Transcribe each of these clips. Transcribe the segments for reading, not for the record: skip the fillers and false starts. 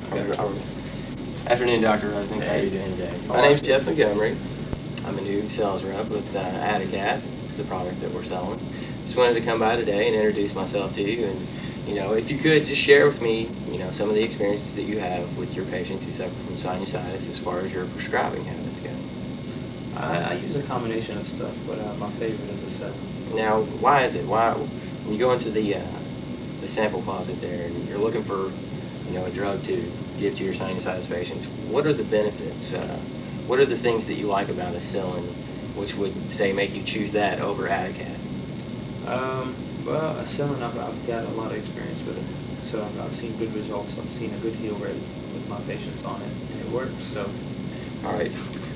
Afternoon, Dr. Resnick. How are you doing today? My name's Jeff Montgomery. I'm a new sales rep with Takeda, the product that we're selling. Just wanted to come by today and introduce myself to you, and if you could just share with me, some of the experiences that you have with your patients who suffer from sinusitis as far as your prescribing habits go. I use a combination of stuff, but my favorite is the 7. Now, why is it? Why, when you go into the sample closet there and you're looking for, a drug to give to your sinusitis patients, what are the benefits? What are the things that you like about Acillin, which would, say, make you choose that over Atacad? Well, Acillin, I've got a lot of experience with it, so I've seen good results. I've seen a good heal rate with my patients on it, and it works. So, all right.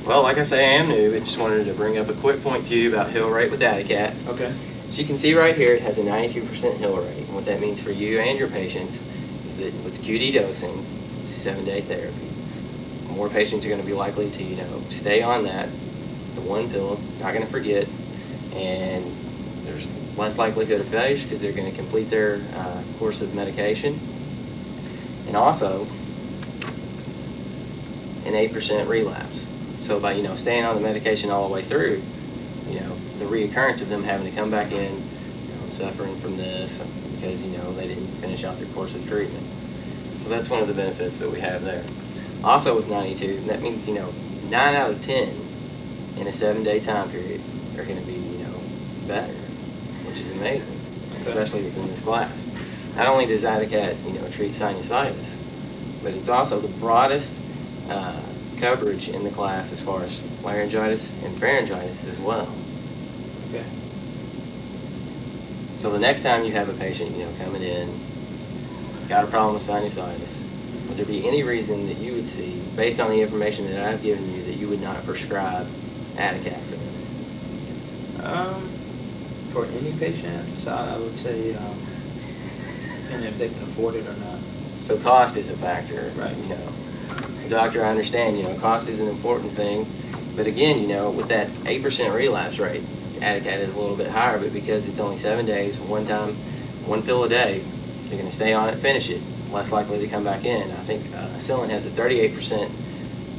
Well, like I say, I am new, but just wanted to bring up a quick point to you about heal rate with Atacad. Okay. So you can see right here, it has a 92% heal rate. And what that means for you and your patients is that with QD dosing, it's a 7-day therapy. More patients are going to be likely to, stay on that, the one pill, not going to forget, and there's less likelihood of failures because they're going to complete their course of medication. And also, an 8% relapse. So by, staying on the medication all the way through, the reoccurrence of them having to come back in, suffering from this because, they didn't finish out their course of treatment. So that's one of the benefits that we have there. Also with 92, that means, 9 out of 10 in a 7-day time period are going to be, better, which is amazing, especially within this class. Not only does Atacad, treat sinusitis, but it's also the broadest coverage in the class as far as laryngitis and pharyngitis as well. Okay. So the next time you have a patient, coming in, got a problem with sinusitis, would there be any reason that you would see, based on the information that I've given you, that you would not prescribe Atacad for them? For any patient, I would say, depending if they can afford it or not. So cost is a factor, right? Doctor, I understand, cost is an important thing, but again, with that 8% relapse rate, Atacad is a little bit higher, but because it's only 7 days, one time, one pill a day, you're going to stay on it, finish it, less likely to come back in. I think Acillin has a 38%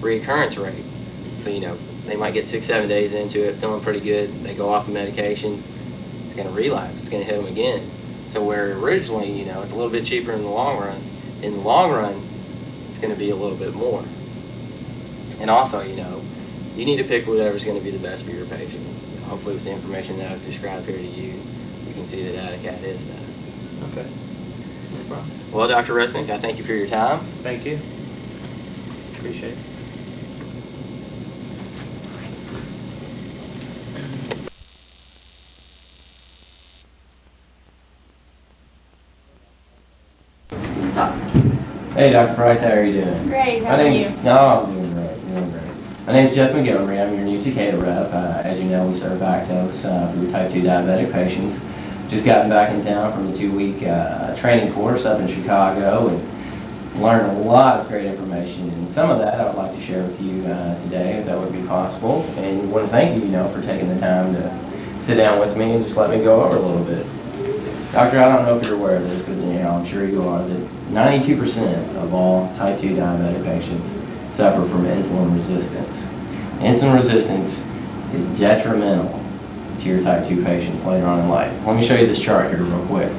reoccurrence rate, so they might get 6-7 days into it, feeling pretty good, they go off the medication, it's going to relapse, it's going to hit them again. So where originally, it's a little bit cheaper in the long run, it's going to be a little bit more. And also, you need to pick whatever's going to be the best for your patient. Hopefully with the information that I've described here to you, you can see that Atacad is that. Okay. No problem. Well, Dr. Resnick, I thank you for your time. Thank you. Appreciate it. Stop. Hey, Dr. Price, how are you doing? Great, how are you? No, I'm doing great. My name's Jeff Montgomery. I'm your new Takeda rep. As you know, we serve Lactose for your type 2 diabetic patients. Just gotten back in town from a 2-week training course up in Chicago and learned a lot of great information. And some of that I would like to share with you today, if that would be possible. And I want to thank you, for taking the time to sit down with me and just let me go over a little bit. Doctor, I don't know if you're aware of this, but I'm sure you are, that 92% of all type 2 diabetic patients suffer from insulin resistance. Insulin resistance is detrimental to your type 2 patients later on in life. Let me show you this chart here real quick.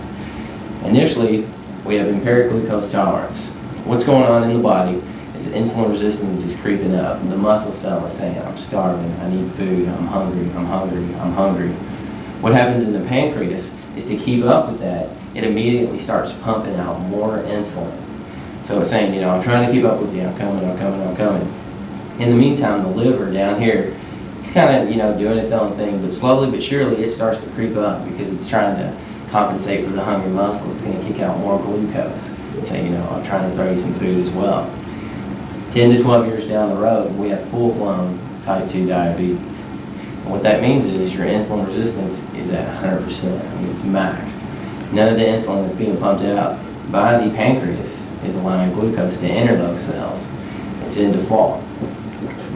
Initially, we have impaired glucose tolerance. What's going on in the body is that insulin resistance is creeping up. The muscle cell is saying, I'm starving, I need food, I'm hungry, I'm hungry, I'm hungry. What happens in the pancreas is to keep up with that, it immediately starts pumping out more insulin. So it's saying, I'm trying to keep up with you, I'm coming, I'm coming, I'm coming. In the meantime, the liver down here, it's kind of, doing its own thing, but slowly but surely it starts to creep up because it's trying to compensate for the hungry muscle. It's going to kick out more glucose and say, I'm trying to throw you some food as well. 10 to 12 years down the road, we have full-blown type 2 diabetes. And what that means is your insulin resistance is at 100%. It's maxed. None of the insulin that's being pumped out by the pancreas is allowing glucose to enter those cells. It's in default.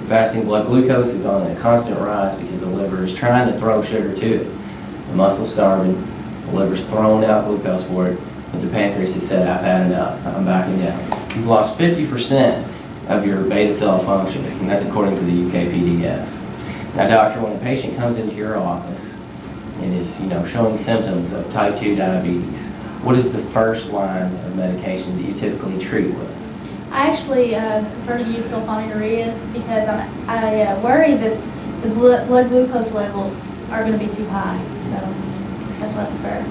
Fasting blood glucose is on a constant rise because the liver is trying to throw sugar to it. The muscle's starving, the liver's throwing out glucose for it, but the pancreas has said, I've had enough, I'm backing down. you've lost 50% of your beta cell function, and that's according to the UKPDS. Now, doctor, when a patient comes into your office and is, showing symptoms of type 2 diabetes, what is the first line of medication that you typically treat with? I actually prefer to use sulfonylureas because I worry that the blood glucose levels are going to be too high, so that's what I prefer.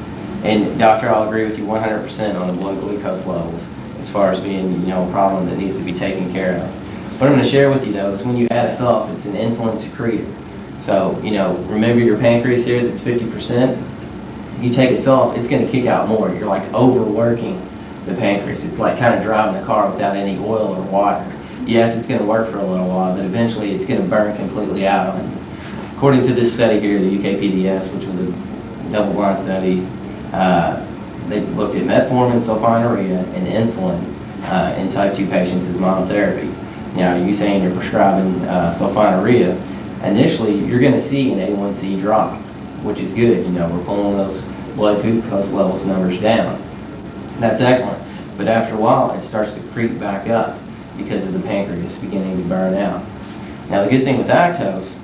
And doctor, I'll agree with you 100% on the blood glucose levels as far as being, a problem that needs to be taken care of. What I'm going to share with you though is when you add a sulf, it's an insulin secretor. So, remember your pancreas here that's 50%? You take a sulf, it's going to kick out more. You're like overworking the pancreas. It's like kind of driving a car without any oil or water. Yes, it's going to work for a little while, but eventually it's going to burn completely out on you. According to this study here, the UKPDS, which was a double-blind study, they looked at metformin, sulfonylurea, and insulin in type 2 patients as monotherapy. Now, you saying you're prescribing sulfonylurea, initially you're going to see an A1C drop, which is good. We're pulling those blood glucose levels numbers down. That's excellent. But after a while, it starts to creep back up because of the pancreas beginning to burn out. Now, the good thing with Actos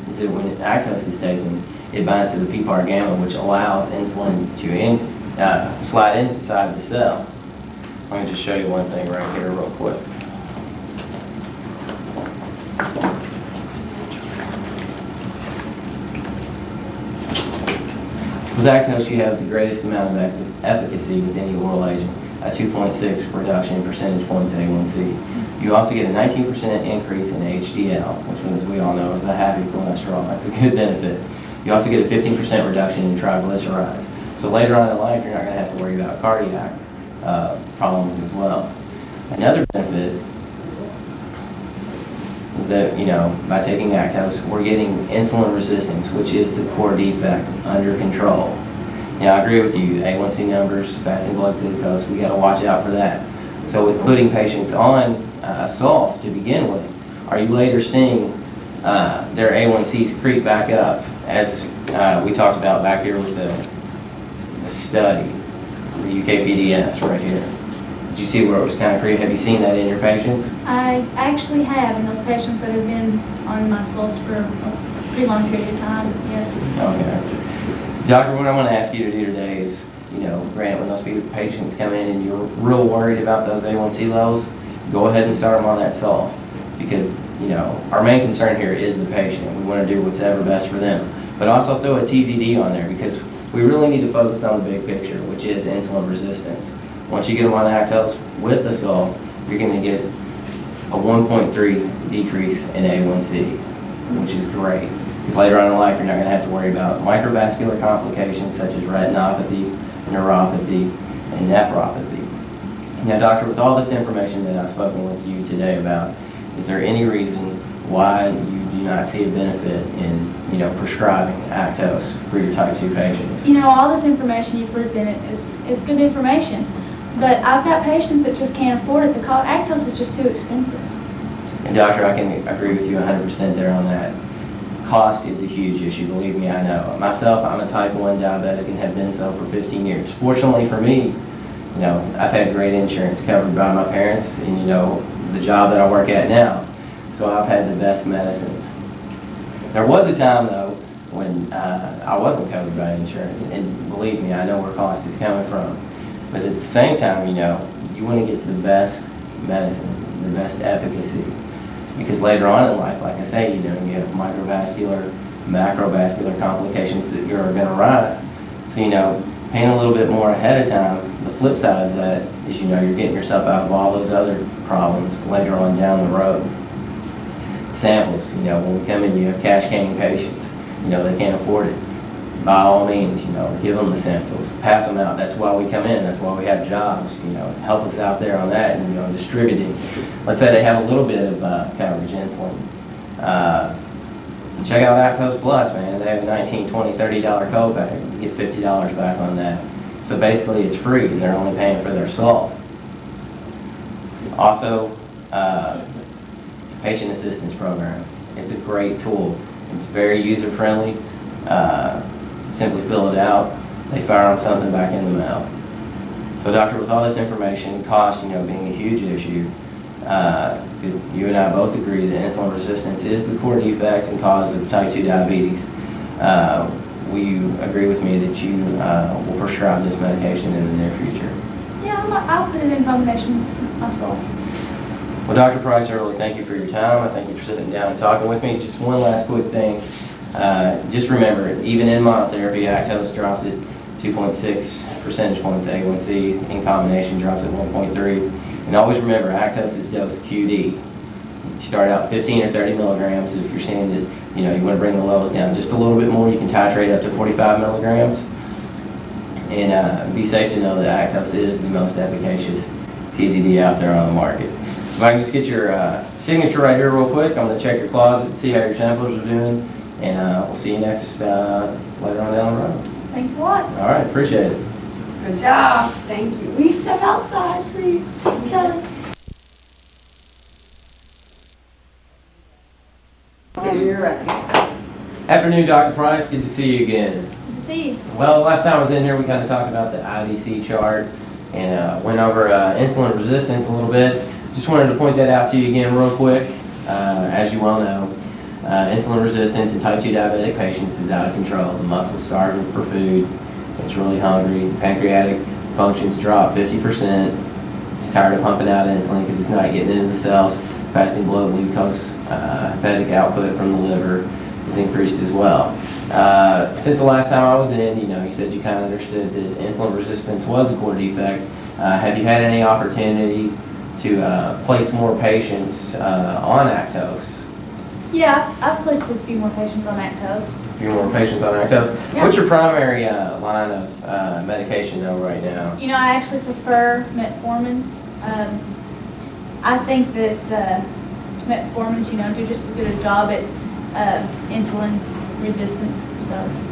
is that when Actos is taken, it binds to the PPAR gamma, which allows insulin to slide inside the cell. Let me just show you one thing right here real quick. With Actos, you have the greatest amount of efficacy with any oral agent, a 2.6 reduction in percentage points A1C. You also get a 19% increase in HDL, which, as we all know, is the happy cholesterol. That's a good benefit. You also get a 15% reduction in triglycerides. So later on in life, you're not going to have to worry about cardiac problems as well. Another benefit is that, by taking Actos, we're getting insulin resistance, which is the core defect, under control. Now, I agree with you, A1C numbers, fasting blood glucose, we got to watch out for that. So with putting patients on a sulf to begin with, are you later seeing their A1Cs creep back up, as we talked about back here with the study, the UKPDS right here? Did you see where it was kind of creepy? Have you seen that in your patients? I actually have in those patients that have been on my sulfs for a pretty long period of time, yes. Okay. Doctor, what I want to ask you to do today is, Grant, when those patients come in and you're real worried about those A1C levels, go ahead and start them on that sulf, because, our main concern here is the patient. We want to do what's ever best for them. But also throw a TZD on there, because we really need to focus on the big picture, which is insulin resistance. Once you get them on Actos with the sulf, you're going to get a 1.3 decrease in A1C, which is great. Because later on in life, you're not going to have to worry about microvascular complications such as retinopathy, neuropathy, and nephropathy. Now, doctor, with all this information that I've spoken with you today about, is there any reason why you do not see a benefit in, prescribing Actos for your type 2 patients? All this information you presented is good information, but I've got patients that just can't afford it. The Actos is just too expensive. And doctor, I can agree with you 100% there on that. Cost is a huge issue, believe me, I know. Myself, I'm a type 1 diabetic and have been so for 15 years. Fortunately for me, I've had great insurance covered by my parents and, the job that I work at now. So I've had the best medicines. There was a time, though, when I wasn't covered by insurance. And believe me, I know where cost is coming from. But at the same time, you want to get the best medicine, the best efficacy. Because later on in life, like I say, you have microvascular, macrovascular complications that are going to rise. So, paying a little bit more ahead of time, the flip side of that is, you're getting yourself out of all those other problems later on down the road. Samples, when we come in, you have cash paying patients, they can't afford it. By all means, give them the samples, pass them out. That's why we come in, that's why we have jobs, help us out there on that and, distributing. Let's say they have a little bit of coverage insulin. Check out Actos Plus, man. They have a $19, $20, $30 copay. You get $50 back on that. So basically it's free, and they're only paying for their sulf. Also, patient assistance program. It's a great tool. It's very user-friendly. Simply fill it out. They fire them something back in the mail. So doctor, with all this information, cost, being a huge issue, you and I both agree that insulin resistance is the core defect and cause of type 2 diabetes. Will you agree with me that you will prescribe this medication in the near future? Yeah, I'll put it in combination with my salts. Well, Dr. Price, I really thank you for your time. I thank you for sitting down and talking with me. Just one last quick thing. Just remember, even in monotherapy, Actos drops at 2.6 percentage points A1C. In combination, drops at 1.3. And always remember, Actos is dosed QD. You start out 15 or 30 milligrams. If you're seeing that you want to bring the levels down just a little bit more, you can titrate up to 45 milligrams. And be safe to know that Actos is the most efficacious TZD out there on the market. So if I can just get your signature right here real quick, I'm going to check your closet and see how your samples are doing. And we'll see you next later on down the road. Thanks a lot. All right, appreciate it. Good job. Thank you. Will you step outside, please? Kelly. And you're ready. Afternoon, Dr. Price. Good to see you again. Good to see you. Well, last time I was in here, we kind of talked about the IDC chart and went over insulin resistance a little bit. Just wanted to point that out to you again real quick. As you well know, insulin resistance in type 2 diabetic patients is out of control. The muscle's starving for food. It's really hungry. Pancreatic functions drop 50%. It's tired of pumping out insulin because it's not getting into the cells. Fasting blood glucose, hepatic output from the liver is increased as well. Since the last time I was in, you said you kind of understood that insulin resistance was a core defect. Have you had any opportunity to place more patients on Actos? Yeah, I've placed a few more patients on Actos. A few more patients on Actos? Yeah. What's your primary line of medication though right now? I actually prefer metformins. I think that metformins, do just as good a job at insulin resistance.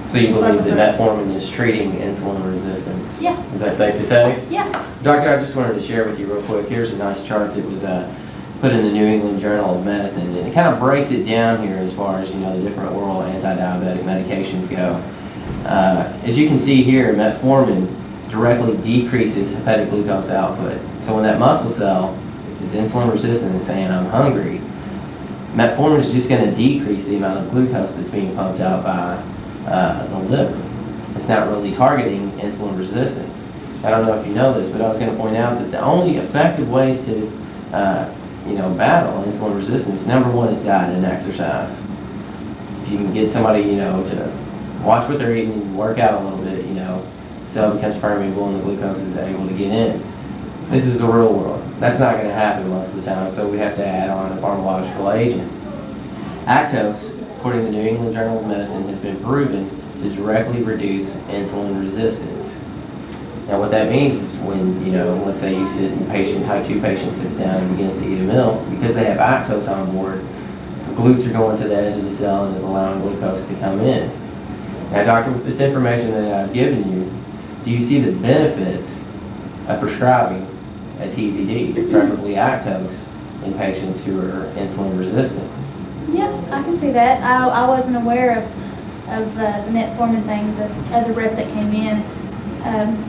So you that's what I believe that prefer. metformin is treating insulin resistance? Yeah. Is that safe to say? Yeah. Doctor, I just wanted to share with you real quick. Here's a nice chart that was put in the New England Journal of Medicine, and it kind of breaks it down here as far as the different oral anti-diabetic medications go. As you can see here, metformin directly decreases hepatic glucose output. So when that muscle cell is insulin resistant and saying I'm hungry, metformin is just going to decrease the amount of glucose that's being pumped out by the liver. It's not really targeting insulin resistance. I don't know if you know this, but I was going to point out that the only effective ways to battle insulin resistance, number one is diet and exercise. If you can get somebody, to watch what they're eating, work out a little bit, cell becomes permeable and the glucose is able to get in. This is the real world. That's not going to happen most of the time, so we have to add on a pharmacological agent. Actos, according to the New England Journal of Medicine, has been proven to directly reduce insulin resistance. Now what that means is when, let's say you sit and type 2 patient sits down and begins to eat a meal, because they have Actos on board, the glutes are going to the edge of the cell and is allowing glucose to come in. Now doctor, with this information that I've given you, do you see the benefits of prescribing a TZD, preferably Actos, in patients who are insulin resistant? Yeah, I can see that. I wasn't aware of the metformin thing. The other rep that came in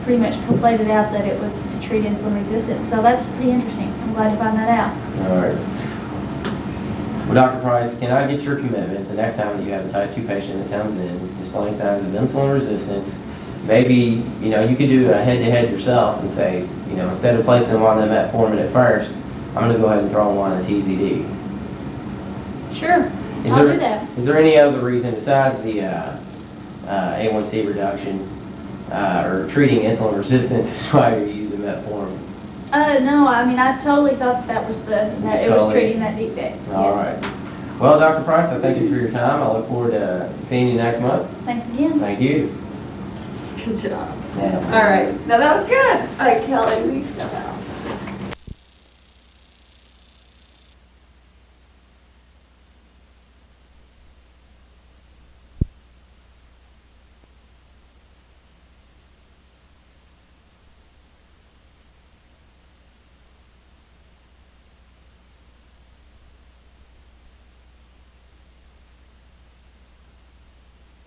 pretty much laid it out that it was to treat insulin resistance. So that's pretty interesting. I'm glad to find that out. All right. Well, Dr. Price, can I get your commitment the next time that you have a type 2 patient that comes in displaying signs of insulin resistance, maybe, you could do a head-to-head yourself and say, instead of placing them on the metformin at first, I'm going to go ahead and throw them on a TZD. Sure, I'll do that. Is there any other reason besides the A1C reduction or treating insulin resistance is why you're using metformin? No, I totally thought that was that it was treating that defect. All Yes. right. Well, Dr. Price, I thank you for your time. I look forward to seeing you next month. Thanks again. Thank you. Good job. Yeah. All right. Now that was good. All right, Kelly, will you step out?